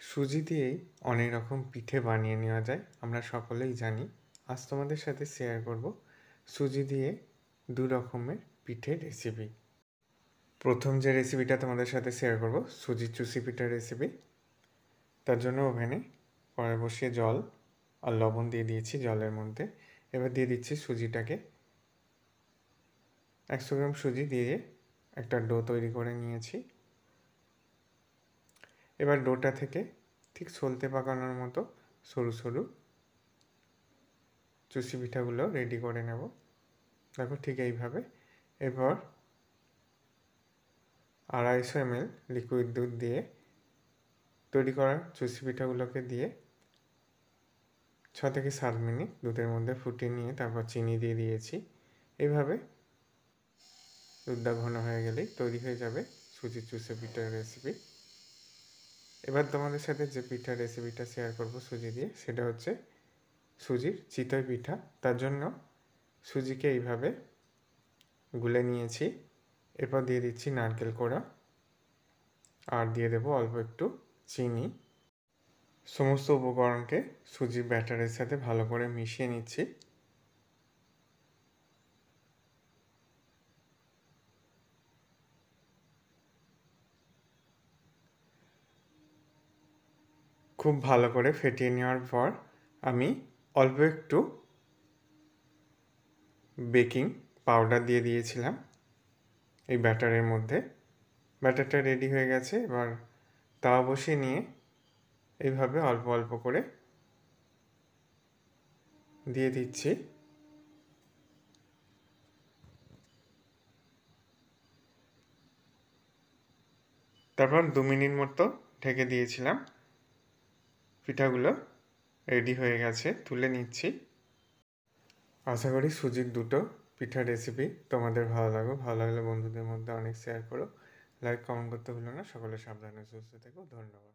সুজি দিয়েই অনেক রকম পিঠে বানিয়ে নেওয়া যায়, আমরা সকলেই জানি। আজ তোমাদের সাথে শেয়ার করব সুজি দিয়ে 2 রকমের পিঠের রেসিপি। প্রথম যে রেসিপিটা তোমাদের সাথে শেয়ার করব সুজির চুষি পিঠার রেসিপি। তার জন্য ওভেনে কড়াই বসিয়ে জল আর লবণ দিয়ে দিয়েছি জলের মধ্যে। এবার দিয়ে দিচ্ছি সুজিটাকে। 100 গ্রাম সুজি দিয়ে একটা ডো তৈরি করে নিয়েছি। এবার ডোটা থেকে ঠিক সলতে পাকানোর মতো সরু সরু চুষি পিঠাগুলো রেডি করে নেব। দেখো ঠিক এইভাবে। এরপর 250 ml লিকুইড দুধ দিয়ে তৈরি করা চুষি পিঠাগুলোকে দিয়ে 6 থেকে 7 মিনিট দুধের মধ্যে ফুটিয়ে নিয়ে তারপর চিনি দিয়ে দিয়েছি। এইভাবে দুধটা ঘন হয়ে গেলেই তৈরি হয়ে যাবে সুজির চুষি পিঠার রেসিপি। এবার তোমাদের সাথে যে পিঠার রেসিপিটা শেয়ার করব সুজি দিয়ে, সেটা হচ্ছে সুজির চিতই পিঠা। তার জন্য সুজিকে এইভাবে গুলে নিয়েছি। এরপর দিয়ে দিচ্ছি নারকেল কোড়া আর দিয়ে দেবো অল্প একটু চিনি। সমস্ত উপকরণকে সুজির ব্যাটারের সাথে ভালো করে মিশিয়ে নিচ্ছি। খুব ভালো করে ফেটিয়ে নেওয়ার পর আমি অল্প একটু বেকিং পাউডার দিয়ে দিয়েছিলাম এই ব্যাটারের মধ্যে। ব্যাটারটা রেডি হয়ে গেছে। এবার তাওয়া বসিয়ে নিয়ে এইভাবে অল্প অল্প করে দিয়ে দিচ্ছি। তারপর 2 মিনিট মতো ঢেকে দিয়েছিলাম। পিঠাগুলো রেডি হয়ে গেছে, তুলে নিচ্ছি। আশা করি সুজির দুটো পিঠার রেসিপি তোমাদের ভালো লাগলে বন্ধুদের মধ্যে অনেক শেয়ার করো। লাইক কমেন্ট করতে ভুলো না। সকলে সাবধানে সুস্থ থেকো। ধন্যবাদ।